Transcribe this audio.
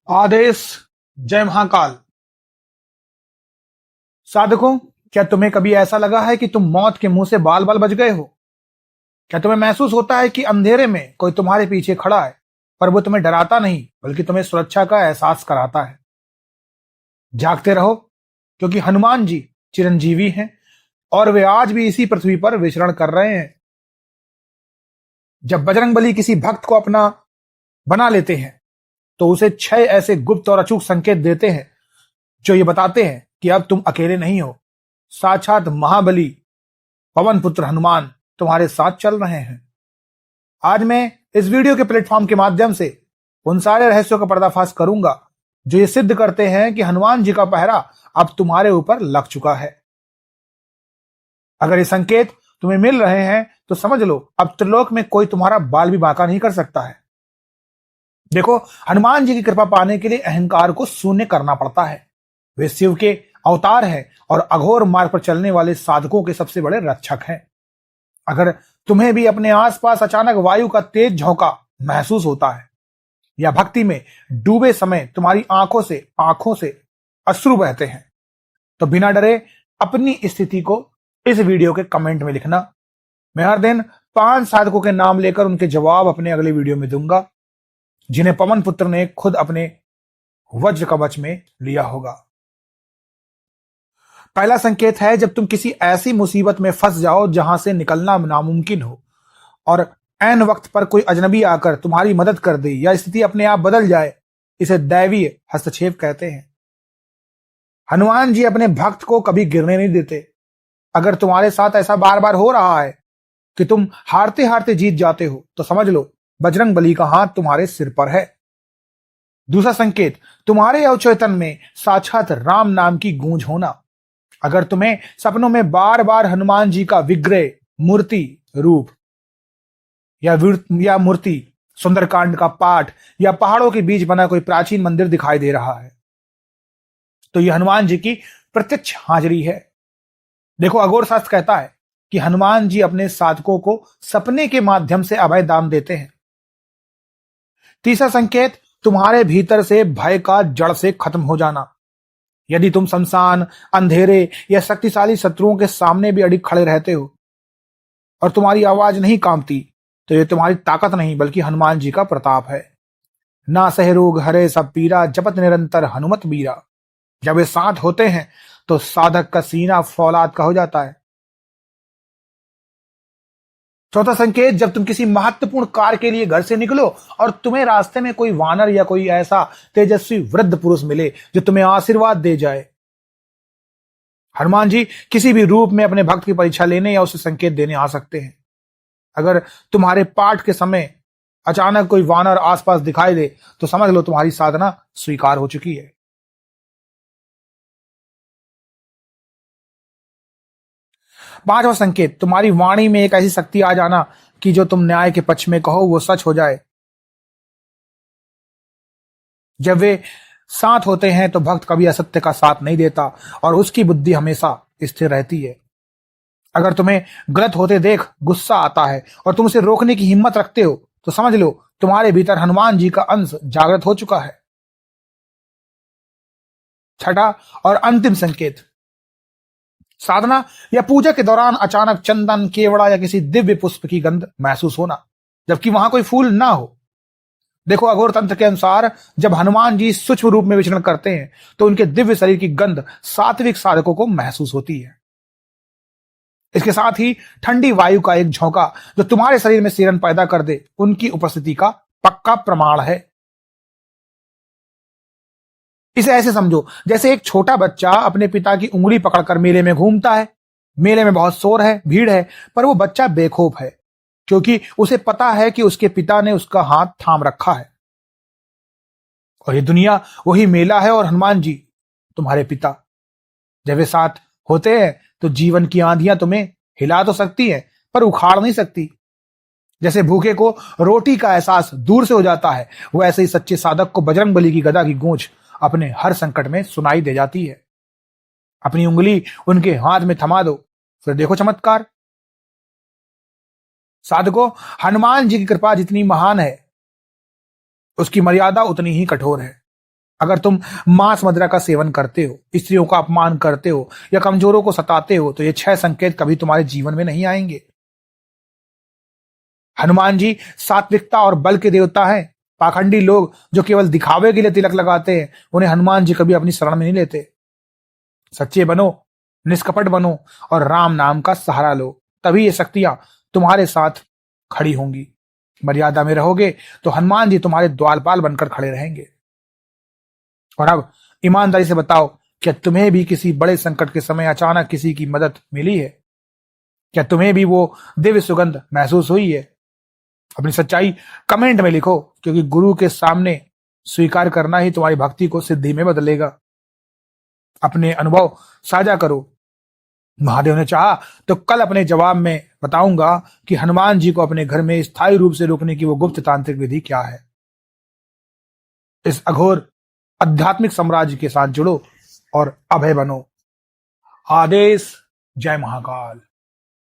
आदेश। जय महाकाल। साधकों, क्या तुम्हें कभी ऐसा लगा है कि तुम मौत के मुंह से बाल बाल बच गए हो? क्या तुम्हें महसूस होता है कि अंधेरे में कोई तुम्हारे पीछे खड़ा है, पर वो तुम्हें डराता नहीं बल्कि तुम्हें सुरक्षा का एहसास कराता है? जागते रहो, क्योंकि हनुमान जी चिरंजीवी हैं और वे आज भी इसी पृथ्वी पर विचरण कर रहे हैं। जब बजरंगबली किसी भक्त को अपना बना लेते हैं तो उसे 6 ऐसे गुप्त और अचूक संकेत देते हैं जो ये बताते हैं कि अब तुम अकेले नहीं हो। साक्षात महाबली पवन पुत्र हनुमान तुम्हारे साथ चल रहे हैं। आज मैं इस वीडियो के प्लेटफॉर्म के माध्यम से उन सारे रहस्यों का पर्दाफाश करूंगा जो ये सिद्ध करते हैं कि हनुमान जी का पहरा अब तुम्हारे ऊपर लग चुका है। अगर ये संकेत तुम्हें मिल रहे हैं तो समझ लो, अब त्रिलोक में कोई तुम्हारा बाल भी बांका नहीं कर सकता है। देखो, हनुमान जी की कृपा पाने के लिए अहंकार को शून्य करना पड़ता है। वे शिव के अवतार हैं और अघोर मार्ग पर चलने वाले साधकों के सबसे बड़े रक्षक हैं। अगर तुम्हें भी अपने आसपास अचानक वायु का तेज झोंका महसूस होता है या भक्ति में डूबे समय तुम्हारी आंखों से अश्रु बहते हैं, तो बिना डरे अपनी स्थिति को इस वीडियो के कमेंट में लिखना। मैं हर दिन 5 साधकों के नाम लेकर उनके जवाब अपने अगले वीडियो में दूंगा, जिन्हें पवन पुत्र ने खुद अपने वज्र कवच में लिया होगा। पहला संकेत है जब तुम किसी ऐसी मुसीबत में फंस जाओ जहां से निकलना नामुमकिन हो और ऐन वक्त पर कोई अजनबी आकर तुम्हारी मदद कर दे या स्थिति अपने आप बदल जाए, इसे दैवीय हस्तक्षेप कहते हैं। हनुमान जी अपने भक्त को कभी गिरने नहीं देते। अगर तुम्हारे साथ ऐसा बार बार हो रहा है कि तुम हारते हारते जीत जाते हो, तो समझ लो बजरंग बली का हाथ तुम्हारे सिर पर है। दूसरा संकेत, तुम्हारे अवचेतन में साक्षात राम नाम की गूंज होना। अगर तुम्हें सपनों में बार बार हनुमान जी का विग्रह, मूर्ति रूप या मूर्ति, सुंदरकांड का पाठ या पहाड़ों के बीच बना कोई प्राचीन मंदिर दिखाई दे रहा है, तो यह हनुमान जी की प्रत्यक्ष हाजिरी है। देखो, अघोर शास्त्र कहता है कि हनुमान जी अपने साधकों को सपने के माध्यम से अभय दान देते हैं। तीसरा संकेत, तुम्हारे भीतर से भय का जड़ से खत्म हो जाना। यदि तुम शमशान, अंधेरे या शक्तिशाली शत्रुओं के सामने भी अड़िग खड़े रहते हो और तुम्हारी आवाज नहीं कांपती, तो यह तुम्हारी ताकत नहीं बल्कि हनुमान जी का प्रताप है। ना सहे रोग हरे सब पीरा, जपत निरंतर हनुमत बीरा। जब वे साथ होते हैं तो साधक का सीना फौलाद का हो जाता है। चौथा संकेत, जब तुम किसी महत्वपूर्ण कार्य के लिए घर से निकलो और तुम्हें रास्ते में कोई वानर या कोई ऐसा तेजस्वी वृद्ध पुरुष मिले जो तुम्हें आशीर्वाद दे जाए। हनुमान जी किसी भी रूप में अपने भक्त की परीक्षा लेने या उसे संकेत देने आ सकते हैं। अगर तुम्हारे पाठ के समय अचानक कोई वानर आसपास दिखाई दे, तो समझ लो तुम्हारी साधना स्वीकार हो चुकी है। पांचवा संकेत, तुम्हारी वाणी में एक ऐसी शक्ति आ जाना कि जो तुम न्याय के पक्ष में कहो वो सच हो जाए। जब वे साथ होते हैं तो भक्त कभी असत्य का साथ नहीं देता और उसकी बुद्धि हमेशा स्थिर रहती है। अगर तुम्हें गलत होते देख गुस्सा आता है और तुम उसे रोकने की हिम्मत रखते हो, तो समझ लो तुम्हारे भीतर हनुमान जी का अंश जागृत हो चुका है। छठा और अंतिम संकेत, साधना या पूजा के दौरान अचानक चंदन, केवड़ा या किसी दिव्य पुष्प की गंध महसूस होना, जबकि वहां कोई फूल ना हो। देखो, अघोर तंत्र के अनुसार जब हनुमान जी सूक्ष्म रूप में विचरण करते हैं तो उनके दिव्य शरीर की गंध सात्विक साधकों को महसूस होती है। इसके साथ ही ठंडी वायु का एक झोंका जो तुम्हारे शरीर में सिरन पैदा कर दे, उनकी उपस्थिति का पक्का प्रमाण है। इसे ऐसे समझो जैसे एक छोटा बच्चा अपने पिता की उंगली पकड़कर मेले में घूमता है। मेले में बहुत शोर है, भीड़ है, पर वो बच्चा बेखौफ है क्योंकि उसे पता है कि उसके पिता ने उसका हाथ थाम रखा है। और ये दुनिया वही मेला है और हनुमान जी तुम्हारे पिता। जब वे साथ होते हैं तो जीवन की आंधियां तुम्हें हिला तो सकती हैं पर उखाड़ नहीं सकती। जैसे भूखे को रोटी का एहसास दूर से हो जाता है, वैसे ही सच्चे साधक को बजरंगबली की गदा की गूंज अपने हर संकट में सुनाई दे जाती है। अपनी उंगली उनके हाथ में थमा दो, फिर देखो चमत्कार। साधकों, हनुमान जी की कृपा जितनी महान है उसकी मर्यादा उतनी ही कठोर है। अगर तुम मांस मदिरा का सेवन करते हो, स्त्रियों का अपमान करते हो या कमजोरों को सताते हो, तो ये 6 संकेत कभी तुम्हारे जीवन में नहीं आएंगे। हनुमान जी सात्विकता और बल के देवता हैं। पाखंडी लोग जो केवल दिखावे के लिए तिलक लगाते हैं, उन्हें हनुमान जी कभी अपनी शरण में नहीं लेते। सच्चे बनो, निष्कपट बनो और राम नाम का सहारा लो, तभी ये शक्तियां तुम्हारे साथ खड़ी होंगी। मर्यादा में रहोगे तो हनुमान जी तुम्हारे द्वारपाल बनकर खड़े रहेंगे। और अब ईमानदारी से बताओ, क्या तुम्हें भी किसी बड़े संकट के समय अचानक किसी की मदद मिली है? क्या तुम्हें भी वो दिव्य सुगंध महसूस हुई है? अपनी सच्चाई कमेंट में लिखो, क्योंकि गुरु के सामने स्वीकार करना ही तुम्हारी भक्ति को सिद्धि में बदलेगा। अपने अनुभव साझा करो। महादेव ने चाहा तो कल अपने जवाब में बताऊंगा कि हनुमान जी को अपने घर में स्थायी रूप से रोकने की वो गुप्त तांत्रिक विधि क्या है। इस अघोर आध्यात्मिक साम्राज्य के साथ जुड़ो और अभय बनो। आदेश। जय महाकाल।